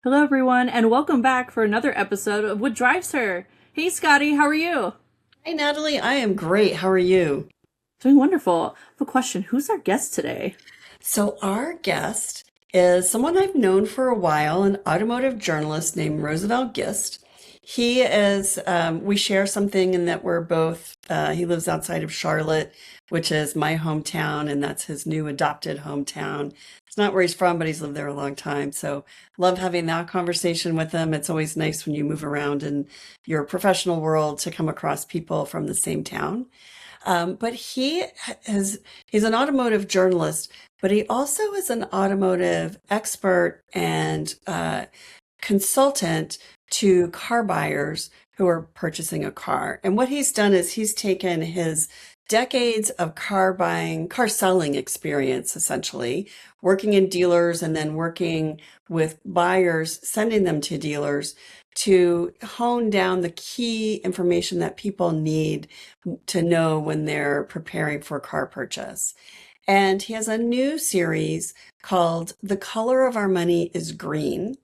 Hello, everyone, and welcome back for another episode of What Drives Her. Hey, Scotty, how are you? Hey Natalie, I am great. How are you? Doing wonderful. I have a question. Who's our guest today? So, our guest is someone I've known for a while, an automotive journalist named Roosevelt Gist. We share something in that we're both, he lives outside of Charlotte, which is my hometown, and that's his new adopted hometown. It's not where he's from, but he's lived there a long time. So, love having that conversation with him. It's always nice when you move around in your professional world to come across people from the same town. But he's an automotive journalist, but he also is an automotive expert and consultant to car buyers who are purchasing a car. And what he's done is he's taken his decades of car selling experience, essentially, working in dealers and then working with buyers, sending them to dealers to hone down the key information that people need to know when they're preparing for a car purchase. And he has a new series called The Color of Our Money is Green.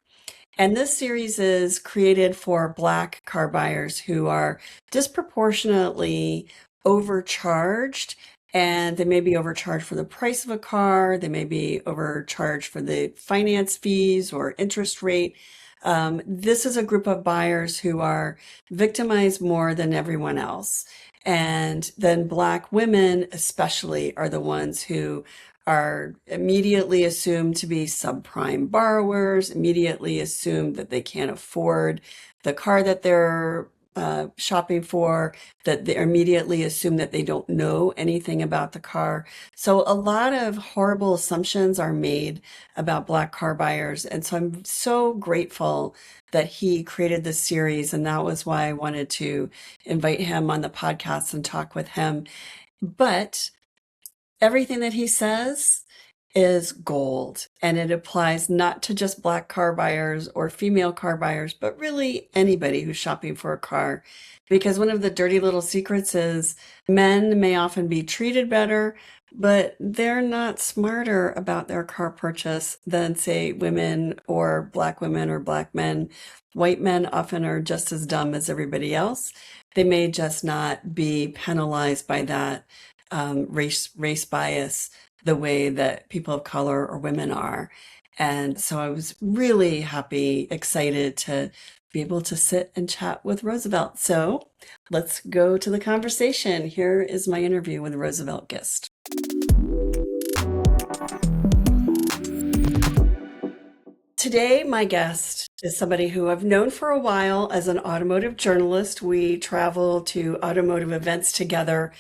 And this series is created for Black car buyers who are disproportionately overcharged. And they may be overcharged for the price of a car. They may be overcharged for the finance fees or interest rate. This is a group of buyers who are victimized more than everyone else. And then Black women, especially, are the ones who are immediately assumed to be subprime borrowers, immediately assumed that they can't afford the car that they're shopping for, that they immediately assume that they don't know anything about the car. So a lot of horrible assumptions are made about Black car buyers. And so I'm so grateful that he created this series. And that was why I wanted to invite him on the podcast and talk with him. But everything that he says is gold, and it applies not to just Black car buyers or female car buyers, but really anybody who's shopping for a car. Because one of the dirty little secrets is men may often be treated better, but they're not smarter about their car purchase than, say, women or Black men. White men often are just as dumb as everybody else. They may just not be penalized by that race bias the way that people of color or women are. And so I was really happy, excited to be able to sit and chat with Roosevelt. So let's go to the conversation. Here is my interview with Roosevelt Gist. Today, my guest is somebody who I've known for a while as an automotive journalist. We travel to automotive events together,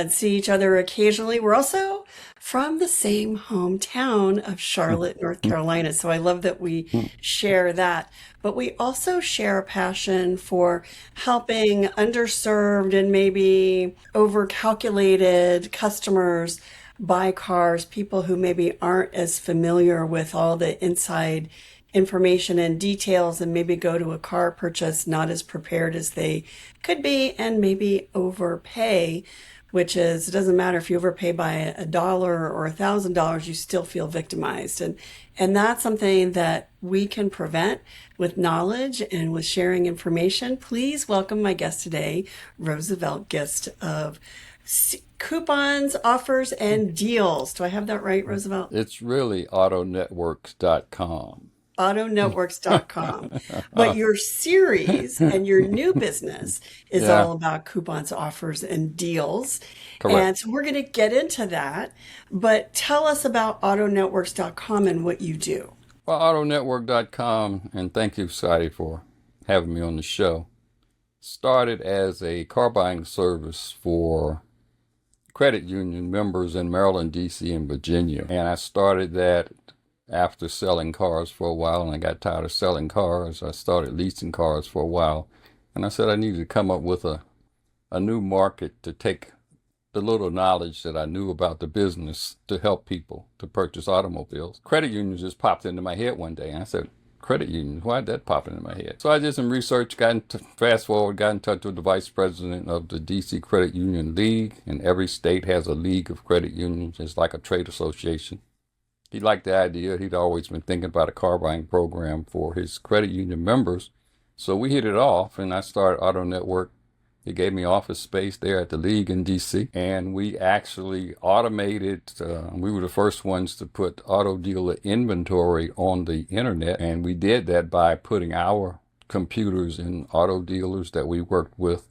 see each other occasionally. We're also from the same hometown of Charlotte, North Carolina. So I love that we share that. But we also share a passion for helping underserved and maybe overcalculated customers buy cars, people who maybe aren't as familiar with all the inside information and details and maybe go to a car purchase not as prepared as they could be and maybe overpay, which is, it doesn't matter if you overpay by a dollar or $1,000, you still feel victimized. And that's something that we can prevent with knowledge and with sharing information. Please welcome my guest today, Roosevelt Gist of Coupons, Offers, and Deals. Do I have that right, Roosevelt? It's really autonetworks.com. Autonetworks.com. But your series and your new business is Yeah, all about coupons, offers, and deals. correct. And so we're going to get into that. But tell us about autonetworks.com and what you do. Well, autonetwork.com, and thank you, Scotty, for having me on the show. Started as a car buying service for credit union members in Maryland, D.C., and Virginia. And I started that after selling cars for a while, and I got tired of selling cars. I started leasing cars for a while. And I said I needed to come up with a new market to take the little knowledge that I knew about the business to help people to purchase automobiles. Credit unions just popped into my head one day, and I said, credit unions, why did that pop into my head? So I did some research, fast forward, got in touch with the vice president of the DC Credit Union League, and every state has a league of credit unions. It's like a trade association. he liked the idea. He'd always been thinking about a car buying program for his credit union members. So we hit it off, and I started Auto Network. He gave me office space there at the League in DC, and we actually automated. We were the first ones to put auto dealer inventory on the internet, and we did that by putting our computers in auto dealers that we worked with,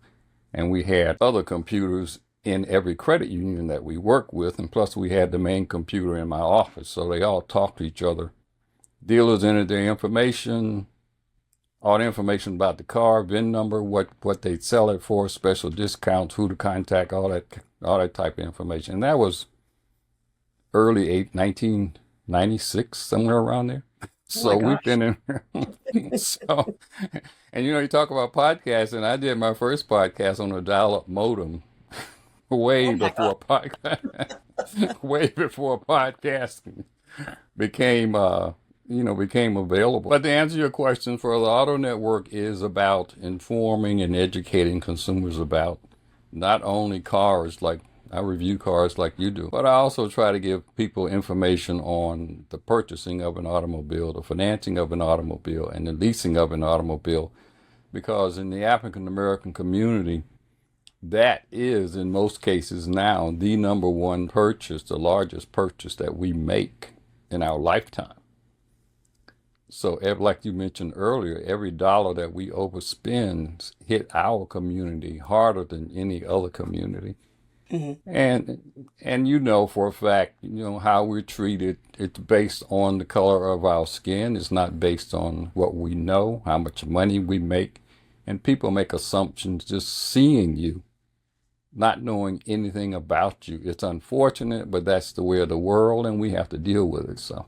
and we had other computers in every credit union that we work with, and plus we had the main computer in my office, so they all talked to each other. Dealers entered their information, all the information about the car, VIN number, what they'd sell it for, special discounts, who to contact, all that type of information. And that was early 1996, somewhere around there. So we've been in. So, and you talk about podcasting. I did my first podcast on a dial-up modem way before podcasting became available. But to answer your question, for the Auto Network is about informing and educating consumers about not only cars, like I review cars like you do, but I also try to give people information on the purchasing of an automobile, the financing of an automobile, and the leasing of an automobile, because in the African American community, that is, in most cases now, the number one purchase, the largest purchase that we make in our lifetime. So, like you mentioned earlier, every dollar that we overspend hit our community harder than any other community. Mm-hmm. And for a fact, how we're treated, it's based on the color of our skin. It's not based on what we know, how much money we make. And people make assumptions just seeing you, not knowing anything about you. It's unfortunate, but that's the way of the world, and we have to deal with it. So,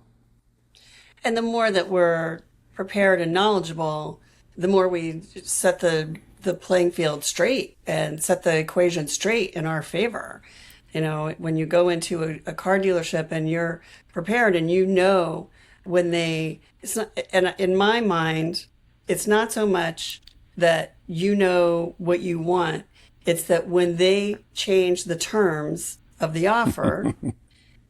and the more that we're prepared and knowledgeable, the more we set the playing field straight and set the equation straight in our favor. When you go into a car dealership and you're prepared and when it's not, and in my mind, it's not so much that what you want. It's that when they change the terms of the offer,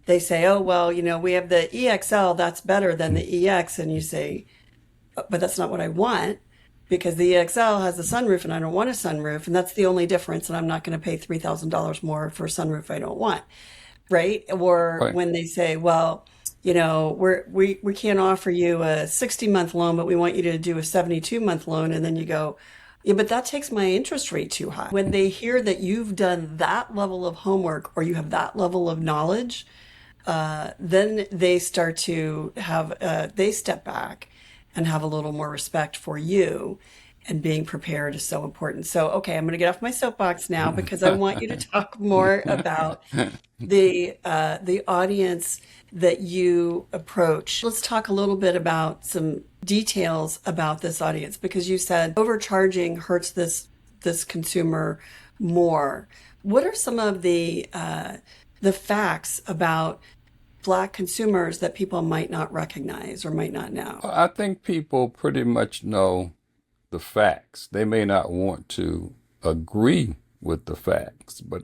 they say, oh, well, we have the EXL, that's better than the EX. And you say, but that's not what I want, because the EXL has a sunroof and I don't want a sunroof. And that's the only difference. And I'm not going to pay $3,000 more for a sunroof I don't want. Right. Or right. When they say, well, we can't offer you a 60-month loan, but we want you to do a 72-month loan. And then you go, yeah, but that takes my interest rate too high. When they hear that you've done that level of homework or you have that level of knowledge, then they start to they step back and have a little more respect for you, and being prepared is so important. So, okay, I'm going to get off my soapbox now because I want you to talk more about the audience that you approach. Let's talk a little bit about some details about this audience, because you said overcharging hurts this consumer more. What are some of the facts about Black consumers that people might not recognize or might not know? I think people pretty much know the facts. They may not want to agree with the facts, but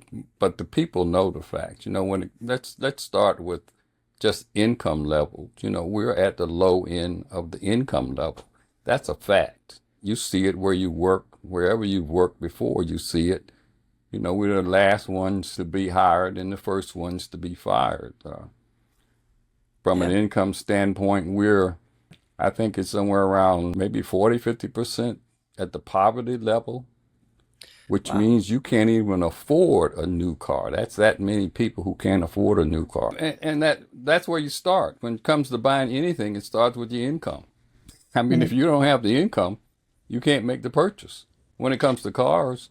the people know the facts. Let's start with just income level. We're at the low end of the income level. That's a fact. You see it where you work, wherever you've worked before, you see it. We're the last ones to be hired and the first ones to be fired. From an income standpoint, I think it's somewhere around maybe 40-50% at the poverty level, which means you can't even afford a new car. That's that many people who can't afford a new car. And that's where you start. When it comes to buying anything, it starts with your income. I mean, if you don't have the income, you can't make the purchase. When it comes to cars,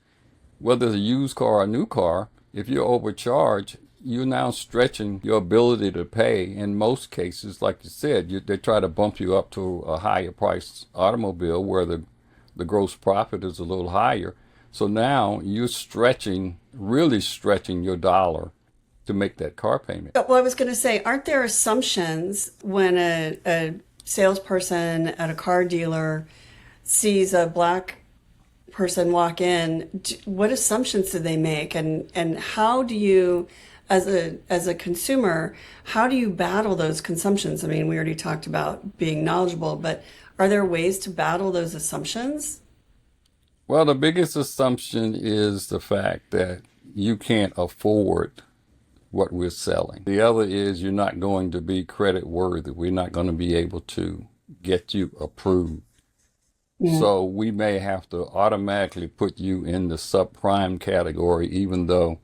whether it's a used car or a new car, if you're overcharged, you're now stretching your ability to pay. In most cases, like you said, they try to bump you up to a higher priced automobile where the gross profit is a little higher. So now you're really stretching your dollar to make that car payment. Well, I was going to say, aren't there assumptions when a salesperson at a car dealer sees a Black person walk in? What assumptions do they make? And how do you as a consumer, how do you battle those consumptions? I mean, we already talked about being knowledgeable, but are there ways to battle those assumptions? Well, the biggest assumption is the fact that you can't afford what we're selling. The other is you're not going to be credit worthy. We're not going to be able to get you approved. So we may have to automatically put you in the subprime category, even though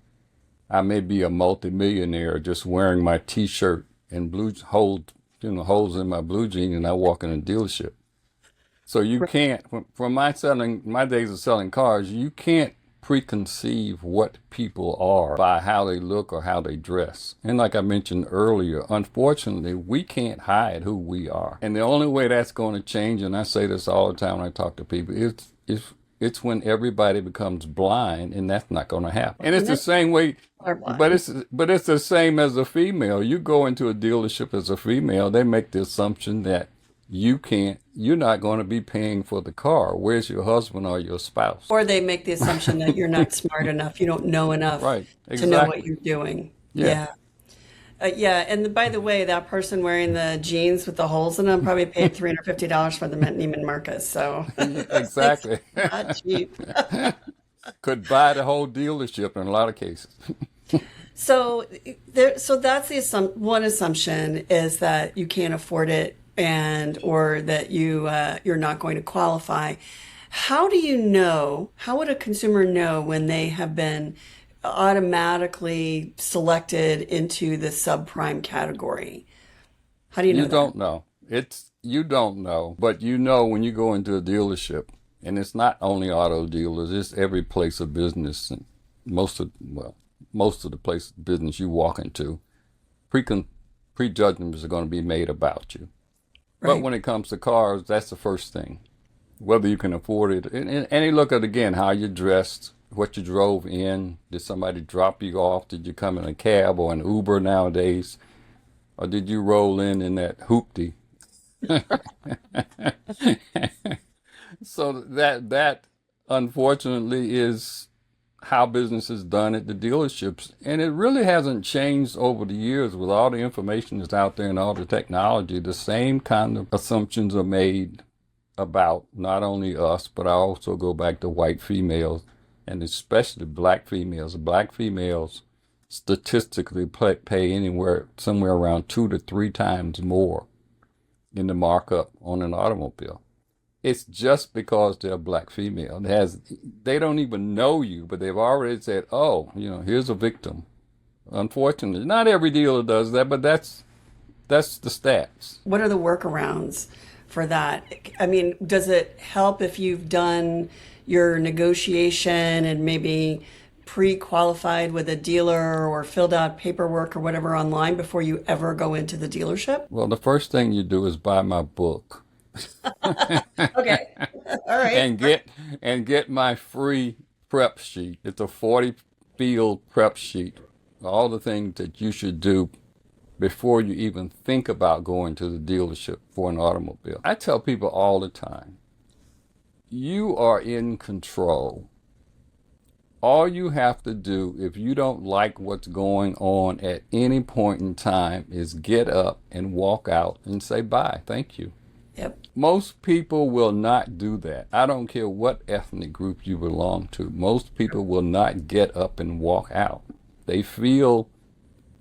I may be a multimillionaire just wearing my T-shirt and holes in my blue jean, and I walk in a dealership. So you can't, from my days of selling cars, you can't preconceive what people are by how they look or how they dress. And like I mentioned earlier, unfortunately, we can't hide who we are. And the only way that's going to change, and I say this all the time when I talk to people, it's when everybody becomes blind, and that's not going to happen. And it's the same way, but it's the same as a female. You go into a dealership as a female, they make the assumption that you're not going to be paying for the car. Where's your husband or your spouse? Or they make the assumption that you're not smart enough, you don't know enough Right, to know what exactly. you're doing. Yeah. Yeah, and by the way, that person wearing the jeans with the holes in them probably paid $350 for them at Neiman Marcus, so Exactly. not cheap. Could buy the whole dealership in a lot of cases. So that's one assumption is that you can't afford it or that you're not going to qualify. How would a consumer know when they have been automatically selected into the subprime category? How do you know You don't know. You don't know, but you know when you go into a dealership, and it's not only auto dealers, it's every place of business, and most of the place of business you walk into, prejudgments are going to be made about you. But Right. when it comes to cars, that's the first thing. Whether you can afford it, and you look at again how you dressed, what you drove in. Did somebody drop you off? Did you come in a cab or an Uber nowadays, or did you roll in that hoopty? So that unfortunately is how business is done at the dealerships, and it really hasn't changed over the years. With all the information that's out there and all the technology, the same kind of assumptions are made about not only us, but I also go back to white females and especially black females. Black females statistically pay somewhere around 2 to 3 times more in the markup on an automobile. It's just because they're a black female. They don't even know you, but they've already said, oh, here's a victim. Unfortunately, not every dealer does that, but that's the stats. What are the workarounds for that? I mean, does it help if you've done your negotiation and maybe pre-qualified with a dealer or filled out paperwork or whatever online before you ever go into the dealership? Well, the first thing you do is buy my book. Okay. All right. and get my free prep sheet. It's a 40 field prep sheet. All the things that you should do before you even think about going to the dealership for an automobile. I tell people all the time, you are in control. All you have to do, if you don't like what's going on at any point in time, is get up and walk out and say bye, thank you. Yep. Most people will not do that. I don't care what ethnic group you belong to. Most people will not get up and walk out. They may feel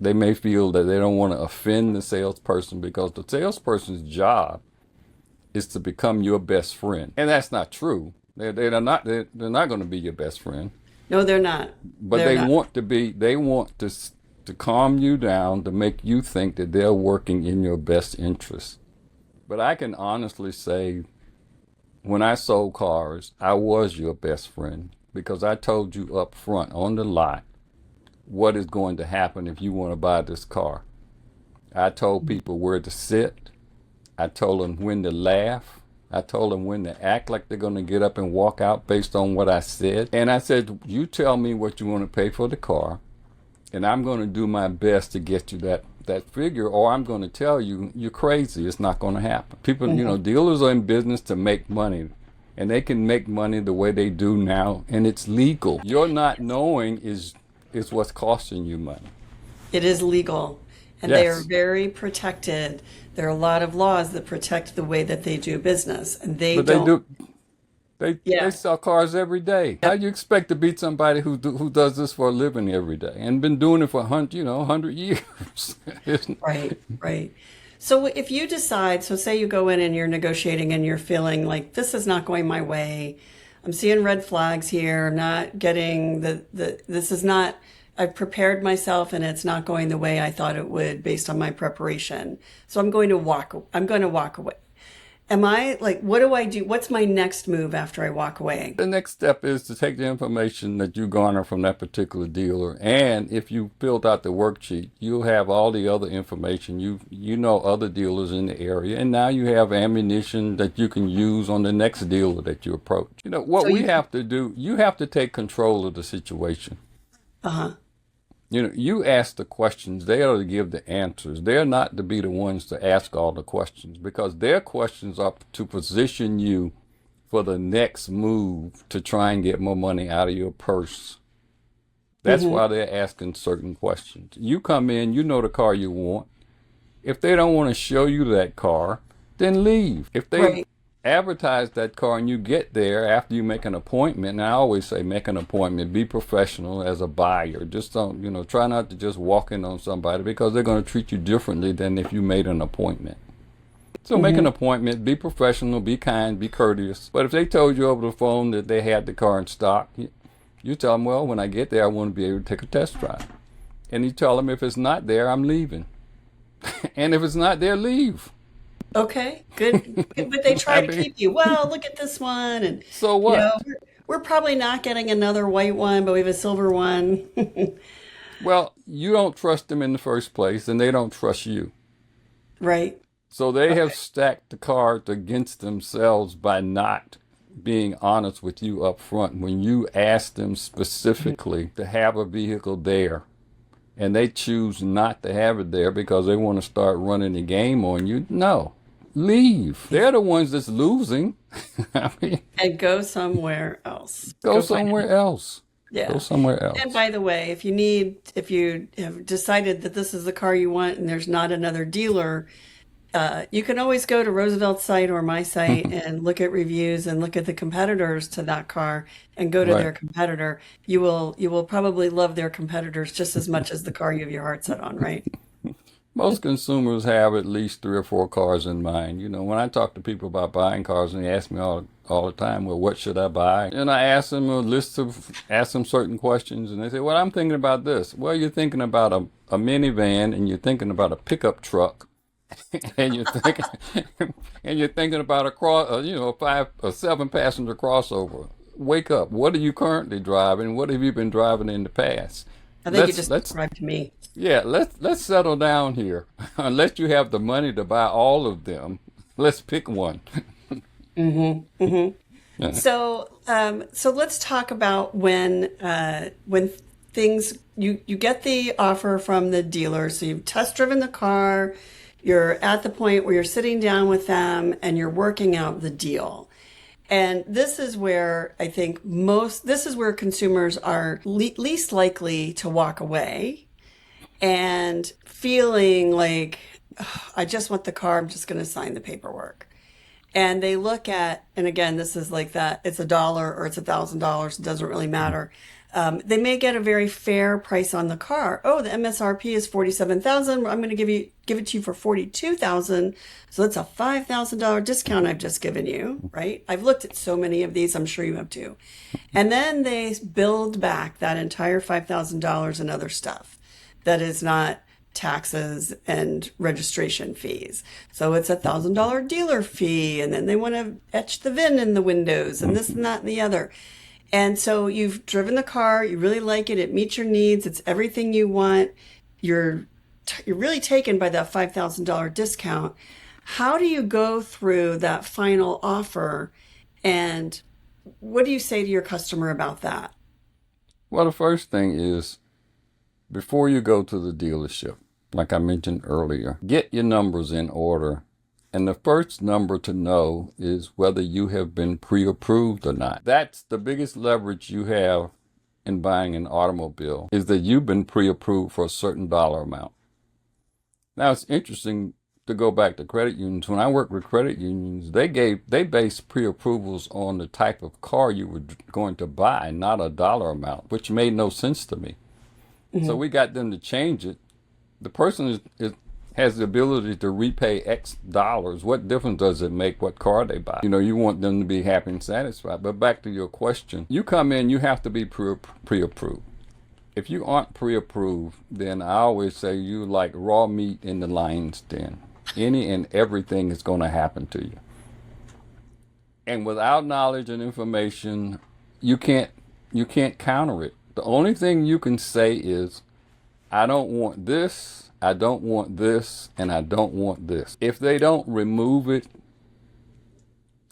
that they don't want to offend the salesperson, because the salesperson's job is to become your best friend. And that's not true. They're not going to be your best friend. No, they're not. But They're not. they want to calm you down, to make you think that they're working in your best interest. But I can honestly say, when I sold cars, I was your best friend, because I told you up front on the lot what is going to happen if you want to buy this car. I told people where to sit. I told them when to laugh. I told them when to act like they're going to get up and walk out based on what I said. And I said, you tell me what you want to pay for the car, and I'm going to do my best to get you that figure, or I'm going to tell you you're crazy. It's not going to happen. People, dealers are in business to make money, and they can make money the way they do now, and it's legal. Your not knowing is what's costing you money. It is legal, and they are Yes. very protected. There are a lot of laws that protect the way that they do business, and they But they don't. do. They Yeah. sell cars every day. How do you expect to beat somebody who does this for a living every day and been doing it for 100 years? It's- Right, right. So if you decide, so say you go in and you're negotiating and you're feeling like this is not going my way. I'm seeing red flags here. I'm not getting this is not, I've prepared myself and it's not going the way I thought it would based on my preparation. So I'm going to walk away. Am I like, what do I do? What's my next move after I walk away? The next step is to take the information that you garner from that particular dealer, and if you filled out the worksheet, you'll have all the other information. You know other dealers in the area, and now you have ammunition that you can use on the next dealer that you approach. You know So what we you, have to do. You have to take control of the situation. uh-huh. You know, you ask the questions, they are to give the answers. They're not to be the ones to ask all the questions because their questions are to position you for the next move to try and get more money out of your purse. That's Hmm. why they're asking certain questions. You come in, you know the car you want. If they don't want to show you that car, then leave. If they Right. advertise that car and you get there after you make an appointment, and I always say make an appointment, be professional as a buyer. Just don't, try not to just walk in on somebody because they're going to treat you differently than if you made an appointment. So make an Hmm. appointment, be professional, be kind, be courteous. But if they told you over the phone that they had the car in stock, you tell them, well, when I get there, I want to be able to take a test drive. And you tell them if it's not there, I'm leaving. And if it's not there, leave. Okay, good. But they try I to mean, keep you, well, look at this one. And, so you know, what? we're probably not getting another white one, but we have a silver one. Well, you don't trust them in the first place, and they don't trust you. Right. So they have Okay. stacked the cards against themselves by not being honest with you up front when you ask them specifically to have a vehicle there and they choose not to have it there because they want to start running the game on you. No, leave. They're the ones that's losing. I mean, And go somewhere else. go Go find it. somewhere else. Go Yeah. somewhere And else. by the way, if you have decided that this is the car you want and there's not another dealer, you can always go to Roosevelt's site or my site and look at reviews and look at the competitors to that car and go to Right. their competitor. You will probably love their competitors just as much as the car you have your heart set on, right? Most consumers have at least 3 or 4 cars in mind. When I talk to people about buying cars and they ask me all the time, well, what should I buy? And I ask them certain questions and they say, well, I'm thinking about this. Well, you're thinking about a minivan and you're thinking about a pickup truck and you're thinking, and you're thinking about a 7 passenger crossover. Wake up. What are you currently driving? What have you been driving in the past? I think you Let's just let's described to me. Yeah, let's settle down here. Unless you have the money to buy all of them, let's pick one. Yeah. So let's talk about when things you get the offer from the dealer. So you've test driven the car, you're at the point where you're sitting down with them and you're working out the deal. And this is where I think this is where consumers are least likely to walk away and feeling like, "Ugh, I just want the car, I'm just going to sign the paperwork." And they look at, and again, this is like that, it's $1 or it's $1,000, it doesn't really matter. They may get a very fair price on the car. Oh, the MSRP is 47,000. I'm going to give it to you for 42,000. So that's a $5,000 discount I've just given you, right? I've looked at so many of these. I'm sure you have too. And then they build back that entire $5,000 and other stuff that is not taxes and registration fees. So it's $1,000 dealer fee, and then they want to etch the VIN in the windows, and this and that and the other. And so you've driven the car, you really like it, it meets your needs, it's everything you want. You're really taken by that $5,000 discount. How do you go through that final offer, and what do you say to your customer about that? Well, the first thing is before you go to the dealership, like I mentioned earlier, get your numbers in order. And the first number to know is whether you have been pre-approved or not. That's the biggest leverage you have in buying an automobile is that you've been pre-approved for a certain dollar amount. Now, it's interesting to go back to credit unions. When I worked with credit unions, they based pre-approvals on the type of car you were going to buy, not a dollar amount, which made no sense to me. So we got them to change it. The person has the ability to repay X dollars. What difference does it make what car they buy? You want them to be happy and satisfied. But back to your question, you come in, you have to be pre-approved. If you aren't pre-approved, then I always say you like raw meat in the lion's den. Any and everything is going to happen to you. And without knowledge and information, you can't counter it. The only thing you can say is, I don't want this, I don't want this, and I don't want this. If they don't remove it,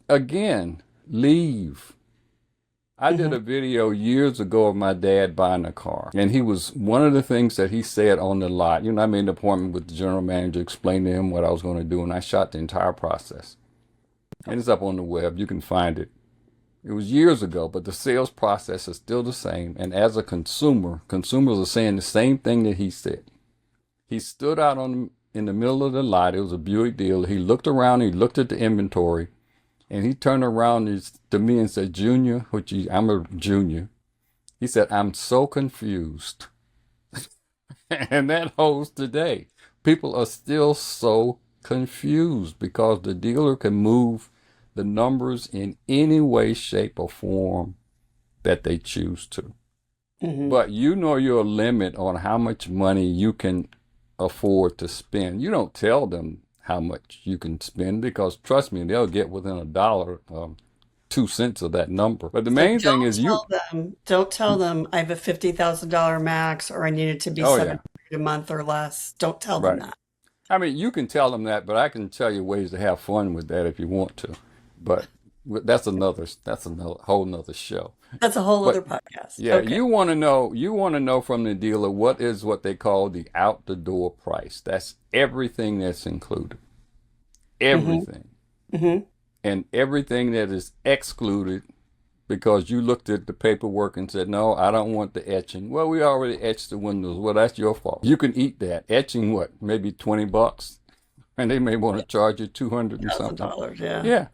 again, leave. I did a video years ago of my dad buying a car. And one of the things that he said on the lot, I made an appointment with the general manager, explained to him what I was going to do, and I shot the entire process. And it's up on the web. You can find it. It was years ago, but the sales process is still the same. And as a consumer, consumers are saying the same thing that he said. He stood out in the middle of the lot. It was a Buick dealer. He looked around, he looked at the inventory, and he turned around to me and said, Junior, I'm a junior. He said, I'm so confused. And that holds today. People are still so confused because the dealer can move the numbers in any way, shape, or form that they choose to. But your limit on how much money you can afford to spend. You don't tell them how much you can spend because, trust me, they'll get within a dollar, 2 cents of that number. But the main thing is don't tell them I have a $50,000 max or I need it to be $700 a month or less. Don't tell them that. I mean, you can tell them that, but I can tell you ways to have fun with that if you want to. But that's another whole nother show. That's a whole other podcast. Yeah, okay. You want to know from the dealer what they call the out the door price. That's everything that's included. Everything. And everything that is excluded because you looked at the paperwork and said, no, I don't want the etching. Well, we already etched the windows. Well, that's your fault. You can eat that. Etching what? Maybe $20. And they may want to charge you $200 and something. Yeah.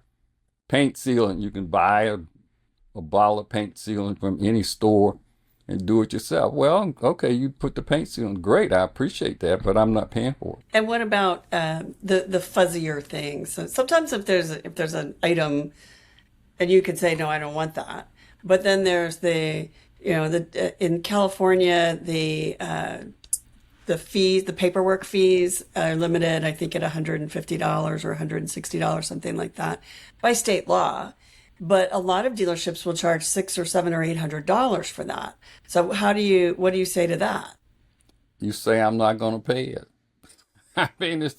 Paint sealant. You can buy a bottle of paint sealant from any store and do it yourself. Well, okay, you put the paint sealant. Great, I appreciate that, but I'm not paying for it. And what about the fuzzier things? So sometimes if there's an item, and you could say no, I don't want that. But then there's in California the fees, the paperwork fees are limited, I think, at $150 or $160, something like that, by state law. But a lot of dealerships will charge $600 or $700 or $800 for that. So what do you say to that? You say, I'm not going to pay it. I mean,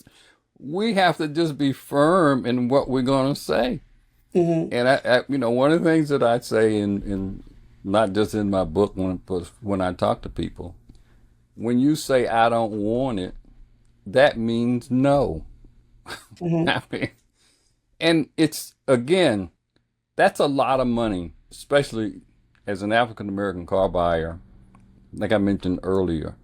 we have to just be firm in what we're going to say. And I one of the things that I say in not just in my book, but when I talk to people, when you say I don't want it, that means no. I mean, and it's, again, that's a lot of money, especially as an African-American car buyer. Like I mentioned earlier,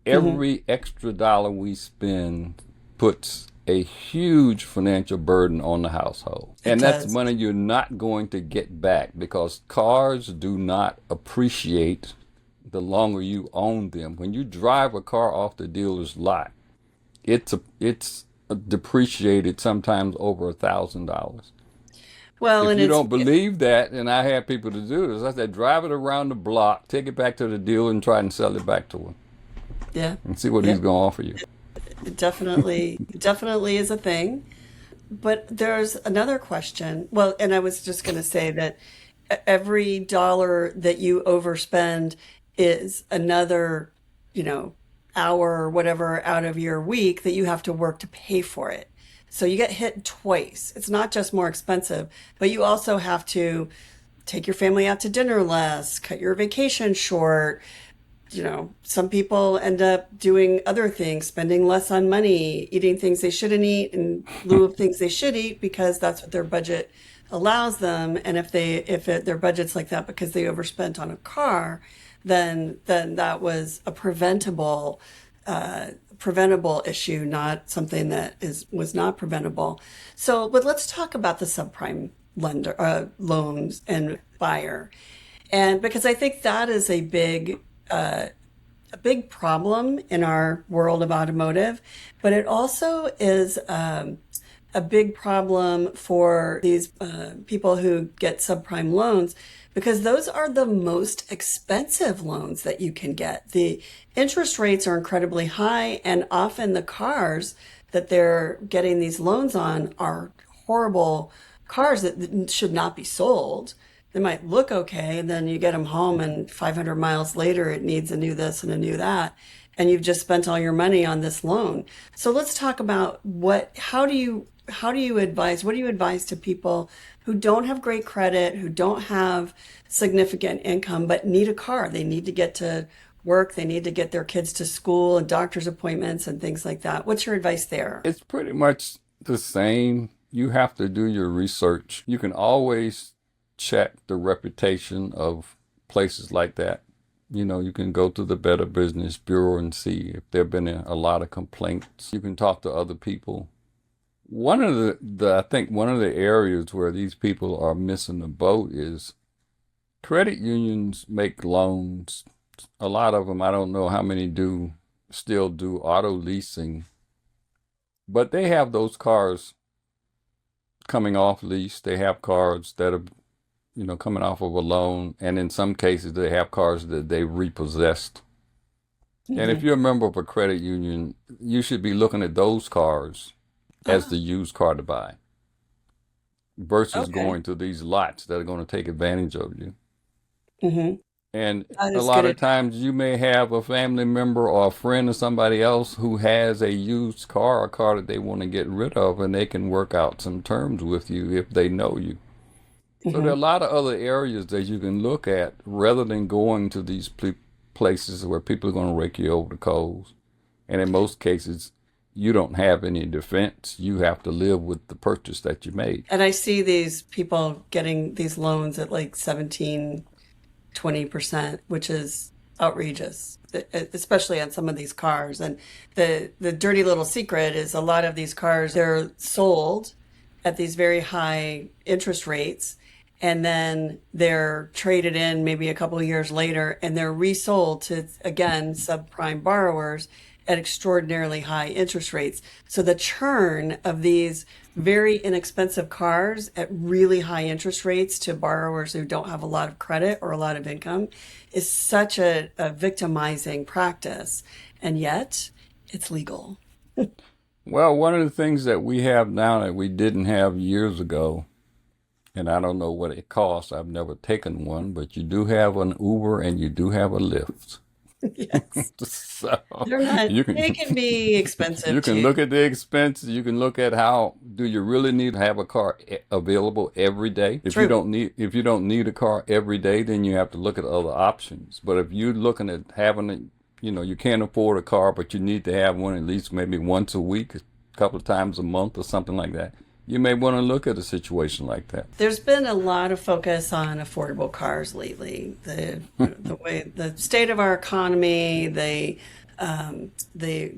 every extra dollar we spend puts a huge financial burden on the household. And that's money you're not going to get back because cars do not appreciate the longer you own them. When you drive a car off the dealer's lot, it's depreciated sometimes over $1,000. Well, if you don't believe that, and I have people to do this, I said, drive it around the block, take it back to the dealer, and try and sell it back to him. Yeah. And see what he's going to offer you. It definitely is a thing. But there's another question. Well, and I was just going to say that every dollar that you overspend is another, hour or whatever out of your week that you have to work to pay for it. So you get hit twice. It's not just more expensive, but you also have to take your family out to dinner less, cut your vacation short. Some people end up doing other things, spending less on money, eating things they shouldn't eat in lieu of things they should eat because that's what their budget allows them, and their budget's like that because they overspent on a car, then that was a preventable issue, not something that was not preventable. So, but let's talk about the subprime lender loans and buyer, and because I think that is a big problem in our world of automotive, but it also is a big problem for these people who get subprime loans because those are the most expensive loans that you can get. The interest rates are incredibly high, and often the cars that they're getting these loans on are horrible cars that should not be sold. They might look okay, and then you get them home, and 500 miles later, it needs a new this and a new that, and you've just spent all your money on this loan. So let's talk about how do you advise, what do you advise to people who don't have great credit, who don't have significant income, but need a car? They need to get to work, they need to get their kids to school and doctor's appointments and things like that. What's your advice there? It's pretty much the same. You have to do your research. You can always check the reputation of places like that. You can go to the Better Business Bureau and see if there have been a lot of complaints. You can talk to other people. One of I think one of the areas where these people are missing the boat is credit unions make loans. A lot of them, I don't know how many still do auto leasing, but they have those cars coming off lease. They have cars that are coming off of a loan. And in some cases, they have cars that they repossessed. Mm-hmm. And if you're a member of a credit union, you should be looking at those cars as the used car to buy versus going to these lots that are going to take advantage of you. Mm-hmm. And a lot of times you may have a family member or a friend or somebody else who has a used car, a car that they want to get rid of, and they can work out some terms with you if they know you. So there are a lot of other areas that you can look at rather than going to these places where people are going to rake you over the coals. And in most cases, you don't have any defense. You have to live with the purchase that you made. And I see these people getting these loans at like 17-20%, which is outrageous, especially on some of these cars. And the dirty little secret is a lot of these cars, they're sold at these very high interest rates, and then they're traded in maybe a couple of years later, and they're resold to, again, subprime borrowers at extraordinarily high interest rates. So the churn of these very inexpensive cars at really high interest rates to borrowers who don't have a lot of credit or a lot of income is such a victimizing practice. And yet it's legal. Well, one of the things that we have now that we didn't have years ago, and I don't know what it costs, I've never taken one, but you do have an Uber and you do have a Lyft. Yes. So they can be expensive. You can look at the expenses. You can look at do you really need to have a car available every day? If you don't need a car every day, then you have to look at other options. But if you're looking at having you can't afford a car, but you need to have one at least maybe once a week, a couple of times a month or something like that, you may want to look at a situation like that. There's been a lot of focus on affordable cars lately. The way the state of our economy, the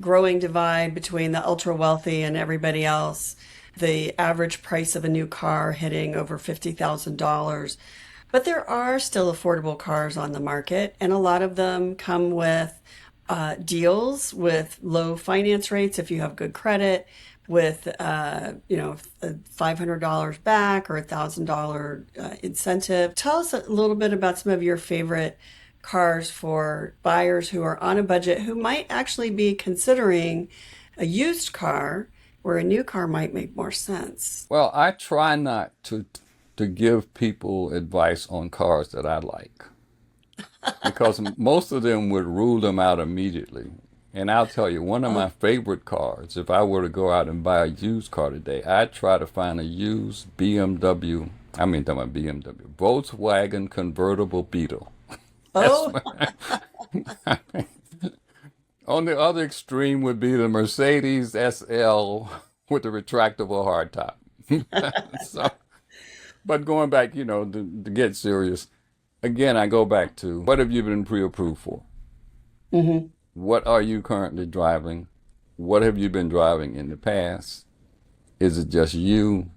growing divide between the ultra wealthy and everybody else, the average price of a new car hitting over $50,000. But there are still affordable cars on the market, and a lot of them come with deals with low finance rates if you have good credit, with $500 back or $1,000 incentive. Tell us a little bit about some of your favorite cars for buyers who are on a budget, who might actually be considering a used car where a new car might make more sense. Well, I try not to give people advice on cars that I like, because most of them would rule them out immediately. And I'll tell you, one of my favorite cars, if I were to go out and buy a used car today, I'd try to find a used Volkswagen convertible Beetle. Oh. On the other extreme would be the Mercedes SL with the retractable hardtop. So, But going back, to get serious, again, I go back to what have you been pre-approved for? Mm-hmm. What are you currently driving? What have you been driving in the past? Is it just you,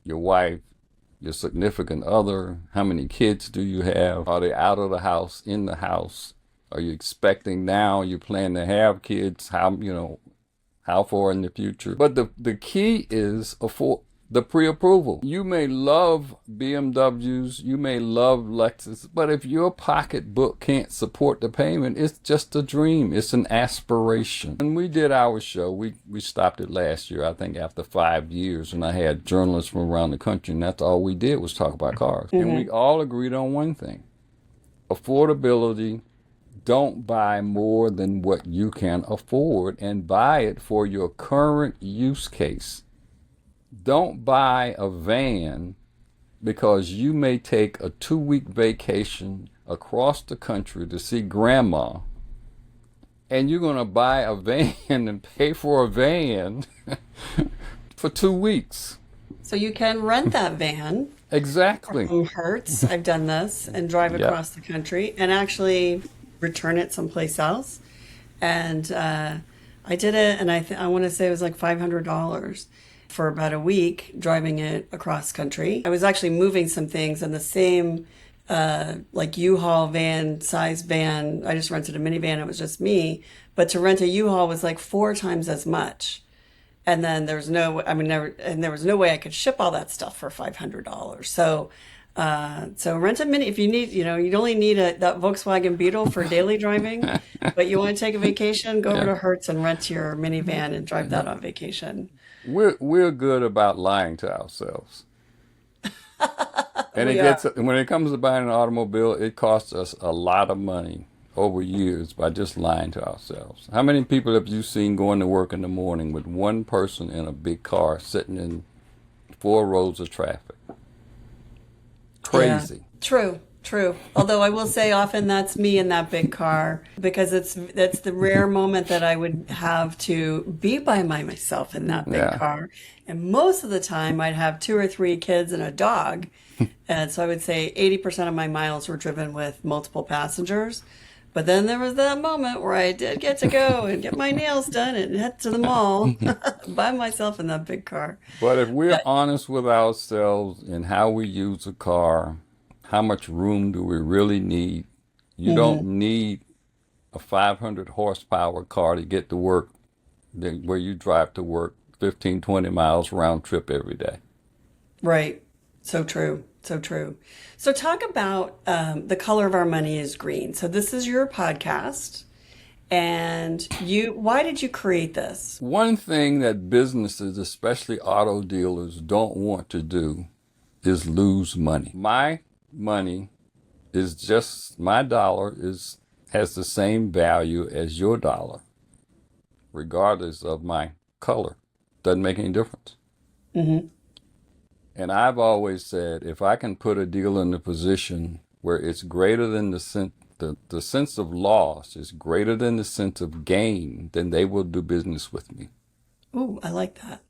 your wife, your significant other? How many kids do you have? Are they out of the house, in the house? Are you expecting now? You plan to have kids? How far in the future? But the key is the pre-approval. You may love BMWs, you may love Lexus, but if your pocketbook can't support the payment, it's just a dream. It's an aspiration. When we did our show, we stopped it last year, I think after 5 years, and I had journalists from around the country, and that's all we did was talk about cars. And we all agreed on one thing: affordability. Don't buy more than what you can afford, and buy it for your current use case. Don't buy a van because you may take a 2-week vacation across the country to see grandma, and you're going to buy a van and pay for a van for 2 weeks. So you can rent that van. Exactly. From Hertz. I've done this, and drive across the country and actually return it someplace else. And I did it, and I want to say it was like $500 for about a week driving it across country. I was actually moving some things in the same like U-Haul size van. I just rented a minivan. It was just me. But to rent a U-Haul was like 4 times as much. And then there was no way I could ship all that stuff for $500. So rent a mini if you need, you'd only need that Volkswagen Beetle for daily driving, but you want to take a vacation, go over to Hertz and rent your minivan and drive that on vacation. We're good about lying to ourselves. And when it comes to buying an automobile, it costs us a lot of money over years by just lying to ourselves. How many people have you seen going to work in the morning with one person in a big car sitting in 4 rows of traffic? Crazy. Yeah. True. Although I will say often that's me in that big car, because that's the rare moment that I would have to be by myself in that big car. And most of the time I'd have 2 or 3 kids and a dog. And so I would say 80% of my miles were driven with multiple passengers. But then there was that moment where I did get to go and get my nails done and head to the mall by myself in that big car. But if we're honest with ourselves in how we use a car, how much room do we really need? You don't need a 500 horsepower car to get to work where you drive to work 15, 20 miles round trip every day. Right. So true. So talk about The Color of Our Money is Green. So this is your podcast. And why did you create this? One thing that businesses, especially auto dealers, don't want to do is lose money. My money is just, my dollar has the same value as your dollar, regardless of my color. Doesn't make any difference. Mm-hmm. And I've always said, if I can put a dealer in a position where it's greater than the sense of loss is greater than the sense of gain, then they will do business with me. Ooh, I like that.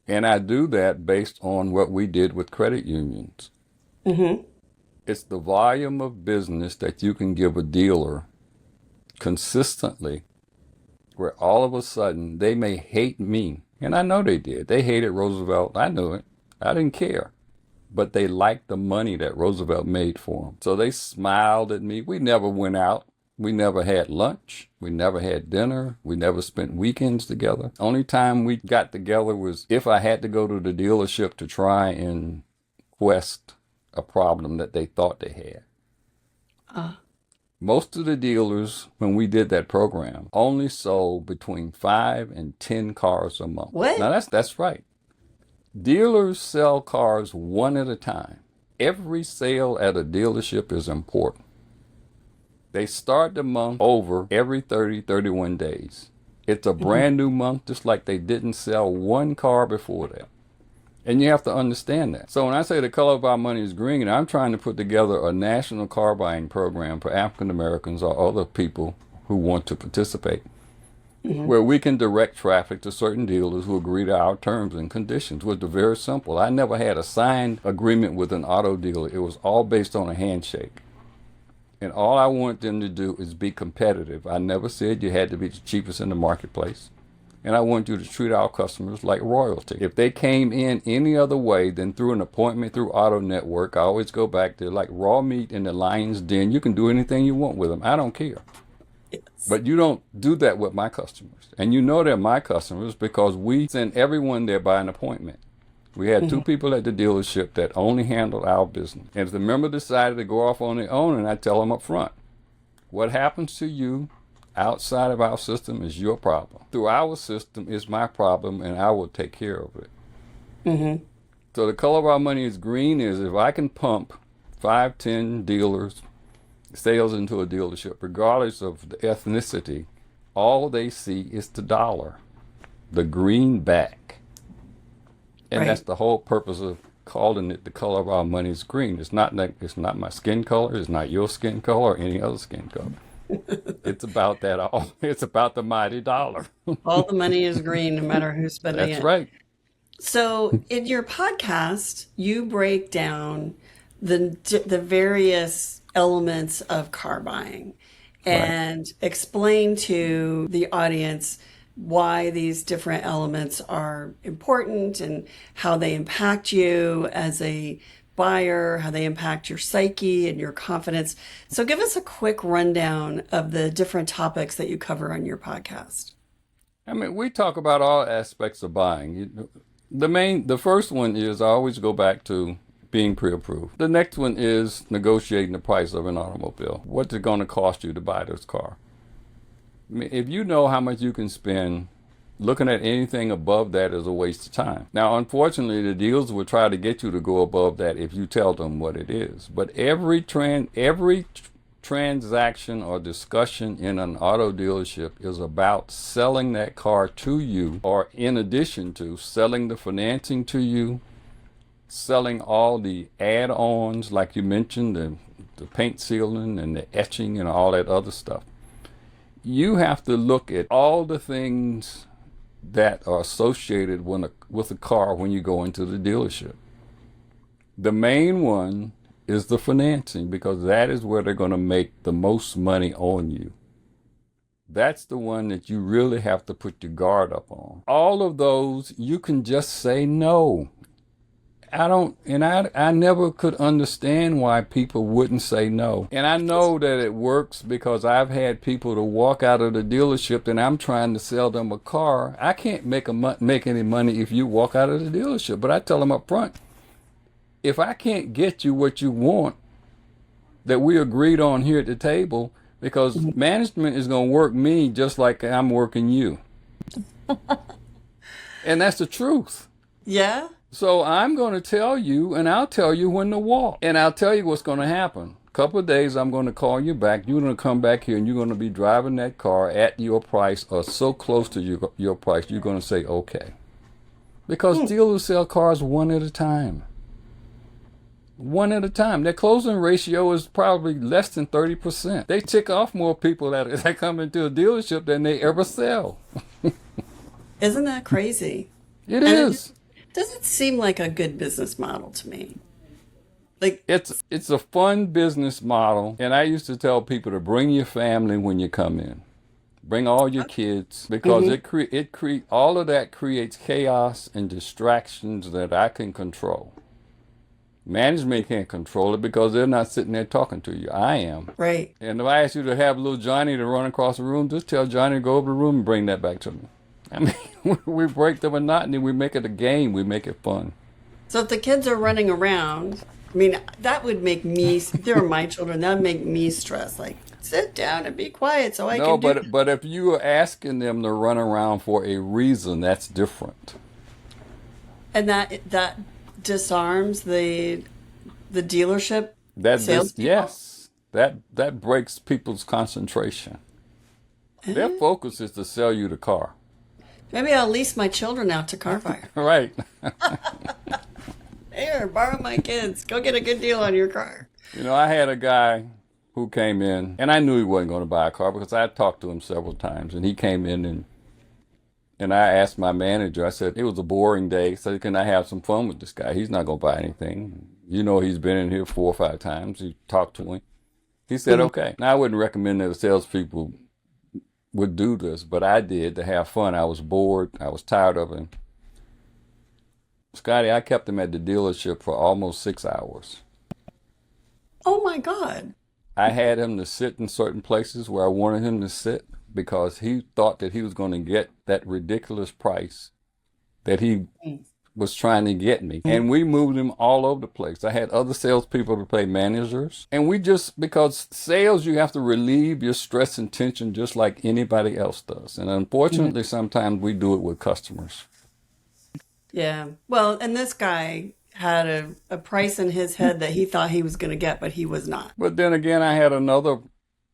And I do that based on what we did with credit unions. Mm-hmm. It's the volume of business that you can give a dealer consistently, where all of a sudden they may hate me. And I know they did. They hated Roosevelt. I knew it. I didn't care. But they liked the money that Roosevelt made for them. So they smiled at me. We never went out. We never had lunch. We never had dinner. We never spent weekends together. Only time we got together was if I had to go to the dealership to try and quest a problem that they thought they had. Most of the dealers, when we did that program, only sold between 5 and 10 cars a month. What? Now that's right. Dealers sell cars one at a time. Every sale at a dealership is important. They start the month over every 30, 31 days. It's a brand new month, just like they didn't sell one car before that. And you have to understand that. So when I say The Color of Our Money is Green, I'm trying to put together a national car buying program for African Americans or other people who want to participate. where we can direct traffic to certain dealers who agree to our terms and conditions, which are very simple. I never had a signed agreement with an auto dealer. It was all based on a handshake. And all I want them to do is be competitive. I never said you had to be the cheapest in the marketplace. And I want you to treat our customers like royalty. If they came in any other way than through an appointment through Auto Network, I always go back to like raw meat in the lion's den. You can do anything you want with them. I don't care. Yes. But you don't do that with my customers. And you know they're my customers because we send everyone there by an appointment. We had two people at the dealership that only handled our business. And if the member decided to go off on their own, and I tell them up front, what happens to you outside of our system is your problem. Through our system is my problem, and I will take care of it. So the color of our money is green is if I can pump 5, 10 dealers, sales into a dealership, regardless of the ethnicity, all they see is the dollar, the greenback. And that's the whole purpose of calling it the color of our money is green. It's not my skin color, it's not your skin color or any other skin color. It's about that all. It's about the mighty dollar. All the money is green, no matter who's spending it. That's right. So in your podcast, you break down the various elements of car buying and explain to the audience why these different elements are important and how they impact you as a buyer, how they impact your psyche and your confidence. So give us a quick rundown of the different topics that you cover on your podcast. I mean, we talk about all aspects of buying. The first one is I always go back to being pre-approved. The next one is negotiating the price of an automobile. What's it going to cost you to buy this car? I mean, if you know how much you can spend, looking at anything above that is a waste of time. Now, unfortunately, the dealers will try to get you to go above that if you tell them what it is. But every transaction or discussion in an auto dealership is about selling that car to you, or in addition to selling the financing to you, selling all the add-ons like you mentioned, the paint sealing and the etching and all that other stuff. You have to look at all the things that are associated with a car when you go into the dealership. The main one is the financing, because that is where they're going to make the most money on you. That's the one that you really have to put your guard up on. All of those, you can just say no. I never could understand why people wouldn't say no. And I know that it works because I've had people to walk out of the dealership and I'm trying to sell them a car. I can't make any money if you walk out of the dealership. But I tell them up front, if I can't get you what you want that we agreed on here at the table, because management is going to work me just like I'm working you. And that's the truth. Yeah. So I'm going to tell you, and I'll tell you when to walk. And I'll tell you what's going to happen. A couple of days, I'm going to call you back. You're going to come back here, and you're going to be driving that car at your price or so close to your price, you're going to say, okay. Because dealers sell cars one at a time. One at a time. Their closing ratio is probably less than 30%. They tick off more people that come into a dealership than they ever sell. Isn't that crazy? It is. Doesn't seem like a good business model to me. Like it's a fun business model, and I used to tell people to bring your family when you come in. Bring all your kids, because all of that creates chaos and distractions that I can control. Management can't control it because they're not sitting there talking to you. I am. Right. And if I ask you to have little Johnny to run across the room, just tell Johnny to go over the room and bring that back to me. I mean, we break the monotony. We make it a game. We make it fun. So if the kids are running around, I mean, that would make me, if they're my children, that would make me stress. Like, sit down and be quiet so I can do. No, but if you are asking them to run around for a reason, that's different. And that disarms the dealership sales people? Yes. That breaks people's concentration. Their focus is to sell you the car. Maybe I'll lease my children out to Carfire. Right. Here, borrow my kids. Go get a good deal on your car. You know, I had a guy who came in, and I knew he wasn't going to buy a car because I talked to him several times, and he came in and And I asked my manager, I said, it was a boring day. So can I have some fun with this guy? He's not going to buy anything. You know, he's been in here 4 or 5 times. You talked to him. He said, okay. Now, I wouldn't recommend that the salespeople would do this, but I did to have fun. I was bored. I was tired of him. Scotty, I kept him at the dealership for almost 6 hours. Oh my God. I had him to sit in certain places where I wanted him to sit because he thought that he was going to get that ridiculous price that he was trying to get me. And we moved him all over the place. I had other salespeople to play managers. And we just, because sales, you have to relieve your stress and tension just like anybody else does. And unfortunately, sometimes we do it with customers. Yeah. Well, and this guy had a price in his head that he thought he was going to get, but he was not. But then again, I had another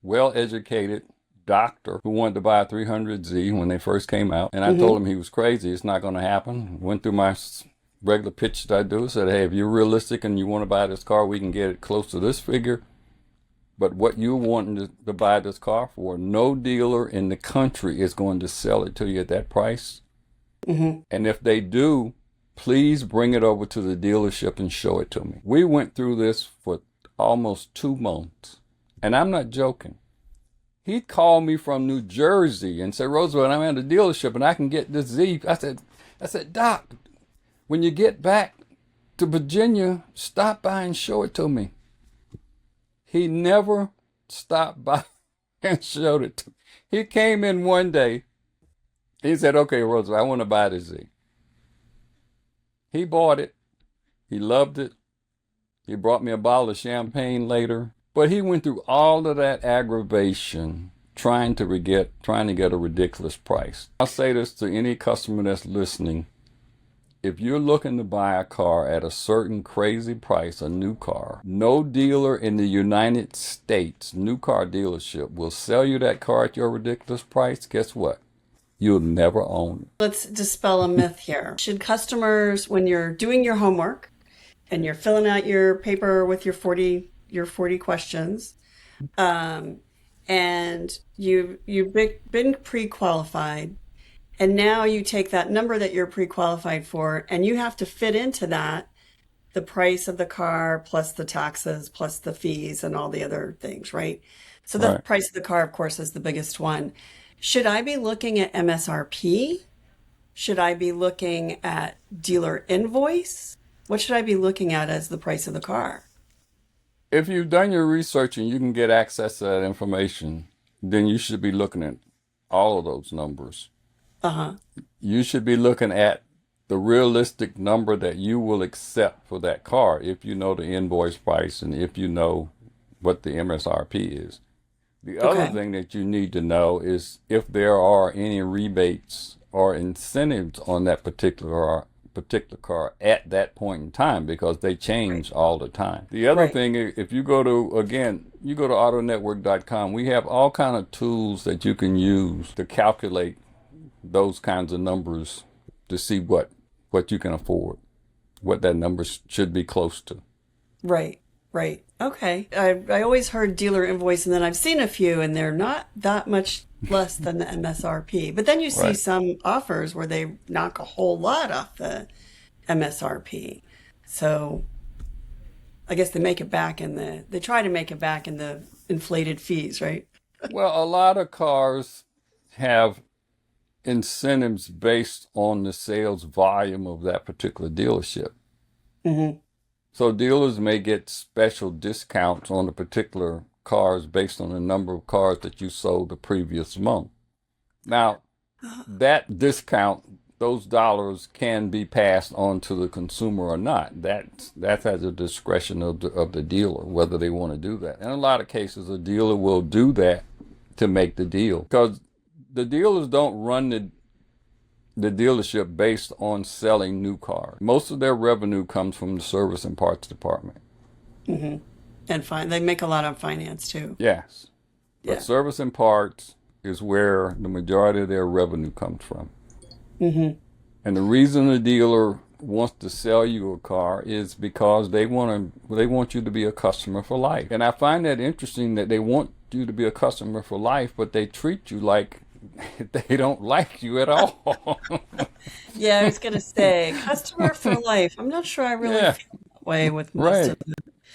well-educated doctor who wanted to buy a 300Z when they first came out. And I told him he was crazy. It's not going to happen. Went through my regular pitch that I do. Said, hey, if you're realistic and you want to buy this car, we can get it close to this figure. But what you're wanting to buy this car for, no dealer in the country is going to sell it to you at that price. And if they do, please bring it over to the dealership and show it to me. We went through this for almost 2 months. And I'm not joking. He called me from New Jersey and said, Roosevelt, I'm at the dealership and I can get this Z. I said, Doc, when you get back to Virginia, stop by and show it to me. He never stopped by and showed it to me. He came in one day. He said, okay, Roosevelt, I want to buy this Z. He bought it. He loved it. He brought me a bottle of champagne later. But he went through all of that aggravation trying to get a ridiculous price. I'll say this to any customer that's listening. If you're looking to buy a car at a certain crazy price, a new car, no dealer in the United States, new car dealership, will sell you that car at your ridiculous price. Guess what? You'll never own it. Let's dispel a myth here. Should customers, when you're doing your homework and you're filling out your paper with your 40 questions, and you've been pre-qualified, and now you take that number that you're pre-qualified for, and you have to fit into that the price of the car plus the taxes plus the fees and all the other things, right? So the price of the car, of course, is the biggest one. Should I be looking at MSRP? Should I be looking at dealer invoice? What should I be looking at as the price of the car? If you've done your research and you can get access to that information, then you should be looking at all of those numbers. You should be looking at the realistic number that you will accept for that car if you know the invoice price and if you know what the MSRP is. The other thing that you need to know is if there are any rebates or incentives on that particular car at that point in time, because they change all the time. The other thing, if you go to autonetwork.com, we have all kind of tools that you can use to calculate those kinds of numbers to see what you can afford, what that number should be close to. Right. Okay. I always heard dealer invoice, and then I've seen a few, and they're not that much less than the MSRP. But then you see some offers where they knock a whole lot off the MSRP. So I guess they try to make it back in the inflated fees, right? Well, a lot of cars have incentives based on the sales volume of that particular dealership. So dealers may get special discounts on the particular cars based on the number of cars that you sold the previous month. Now, that discount, those dollars can be passed on to the consumer or not. That's at the discretion of the dealer, whether they want to do that. In a lot of cases, a dealer will do that to make the deal, because the dealers don't run the dealership based on selling new cars. Most of their revenue comes from the service and parts department. And they make a lot on finance too. Yes. But service and parts is where the majority of their revenue comes from. And the reason the dealer wants to sell you a car is because they want you to be a customer for life. And I find that interesting that they want you to be a customer for life, but they treat you like they don't like you at all. Yeah, I was gonna say customer for life. I'm not sure I really Yeah, feel that way with most of right.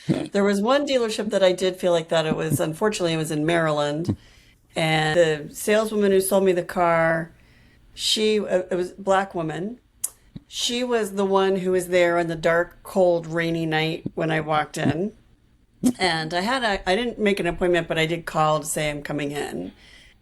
them. There was one dealership that I did feel like that. It was unfortunately it was in Maryland, and the saleswoman who sold me the car, it was a black woman. She was the one who was there on the dark, cold, rainy night when I walked in. And I didn't make an appointment, but I did call to say I'm coming in.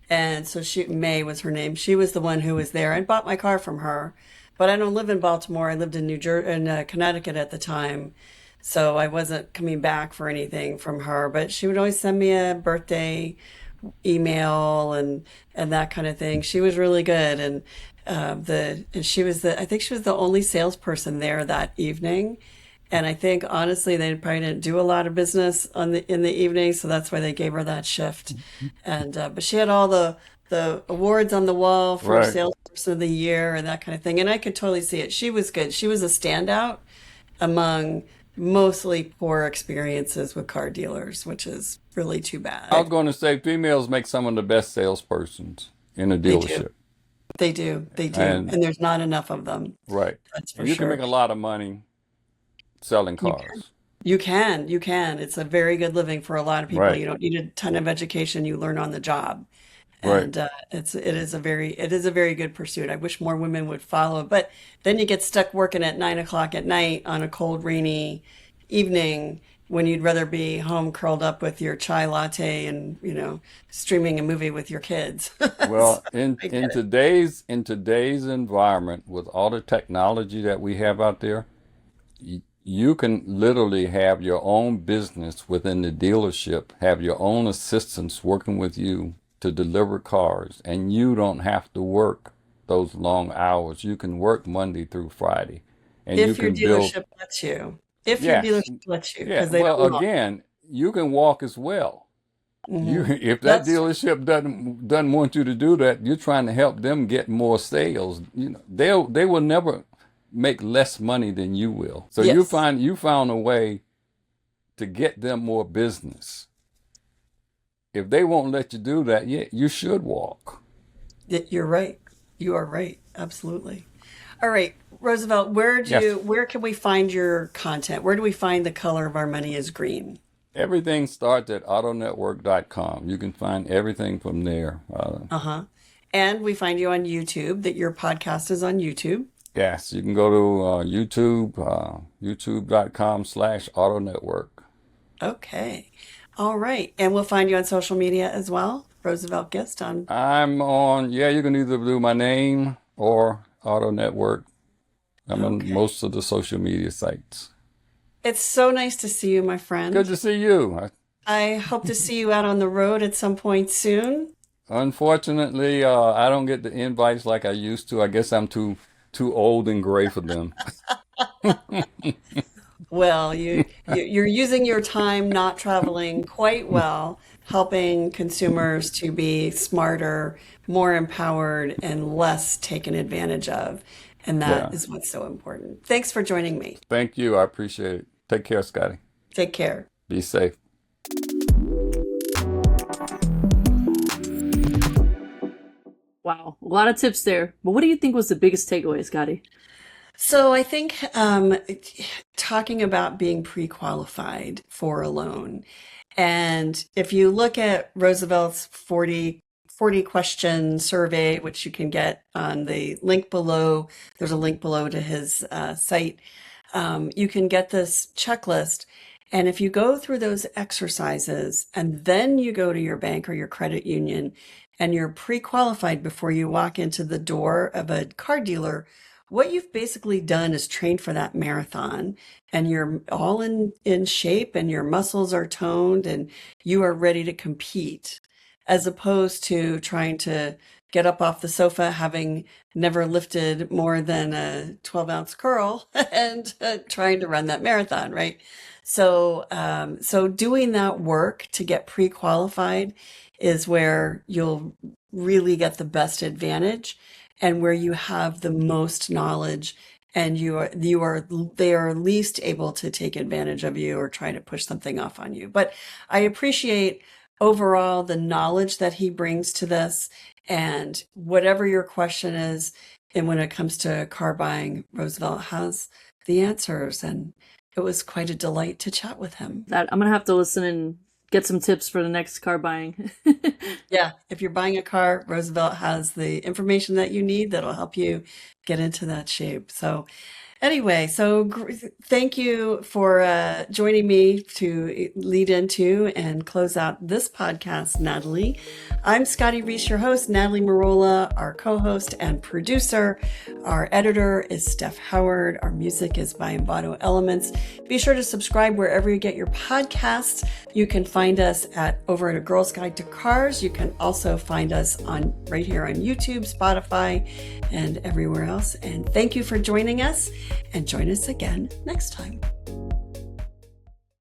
And so May was her name. She was the one who was there. I bought my car from her, but I don't live in Baltimore. I lived in Connecticut at the time. So I wasn't coming back for anything from her, but she would always send me a birthday email and that kind of thing. She was really good, and she was the I think she was the only salesperson there that evening. And I think honestly, they probably didn't do a lot of business in the evening, so that's why they gave her that shift. And but she had all the awards on the wall for Right. salesperson of the year and that kind of thing. And I could totally see it. She was good. She was a standout among mostly poor experiences with car dealers, which is really too I was bad. going to say females make some of the best salespersons in a They do. dealership. They do. They do. And And there's not enough of them. right. That's for And you can sure. make a lot of money selling You can. cars. You can. You can. It's a very good living for a lot of people. Right. You don't need a ton of education. You learn on the job. Right. And it is a very good pursuit. I wish more women would follow it. But then you get stuck working at 9 o'clock at night on a cold, rainy evening when you'd rather be home curled up with your chai latte and, streaming a movie with your kids. So Well, in I in get it. today's environment with all the technology that we have out there, you can literally have your own business within the dealership, have your own assistants working with you to deliver cars, and you don't have to work those long hours. You can work Monday through Friday, and you If your can build. dealership lets you. If your Yes, dealership lets you, yeah. because they Well, don't all. again, you can walk as well. You, Hmm. if that That's dealership doesn't want you to do that, you're trying to help them get more sales. They will never make less money than you will. So yes. you found a way to get them more business. If they won't let you do that, yeah, you should walk. You're right. You are right. Absolutely. All right, Roosevelt, Yes, where can we find your content? Where do we find The Color of Our Money is Green? everything starts at autonetwork.com. You can find everything from there. Uh-huh. And we find you on YouTube, that your podcast is on YouTube. Yes, you can go to YouTube, youtube.com/autonetwork. Okay. All right. And we'll find you on social media as well. Roosevelt Gist on. I'm on, yeah, you can either do my name or Auto Network. I'm on Okay. most of the social media sites. It's so nice to see you, my Good friend. to see you. I hope to see you out on the road at some point soon. Unfortunately, I don't get the invites like I used to. I guess I'm too old and gray for them. Well, you're using your time not traveling quite well, helping consumers to be smarter, more empowered, and less taken advantage of. And that Yeah. is what's so important. Thanks for joining me. Thank you. I appreciate it. Take care, Scotty. Take care. Be safe. Wow, a lot of tips there. But what do you think was the biggest takeaway, Scotty? So I think talking about being pre-qualified for a loan, and if you look at Roosevelt's 40 question survey, which you can get on the link below, there's a link below to his site. You can get this checklist. And if you go through those exercises and then you go to your bank or your credit union and you're pre-qualified before you walk into the door of a car dealer, what you've basically done is trained for that marathon, and you're all in shape and your muscles are toned and you are ready to compete, as opposed to trying to get up off the sofa having never lifted more than a 12-ounce curl and trying to run that marathon, right? So doing that work to get pre-qualified is where you'll really get the best advantage and where you have the most knowledge, and they are least able to take advantage of you or try to push something off on you. But I appreciate overall the knowledge that he brings to this, and whatever your question is, and when it comes to car buying, Roosevelt has the answers, and it was quite a delight to chat with him. That I'm gonna have to listen and get some tips for the next car buying. Yeah, if you're buying a car, Roosevelt has the information that you need that'll help you get into that shape. So anyway, thank you for joining me to lead into and close out this podcast, Natalie. I'm Scotty Reese, your host, Natalie Marola, our co-host and producer. Our editor is Steph Howard. Our music is by Envato Elements. Be sure to subscribe wherever you get your podcasts. You can find us over at A Girl's Guide to Cars. You can also find us right here on YouTube, Spotify, and everywhere else. And thank you for joining us, and join us again next time.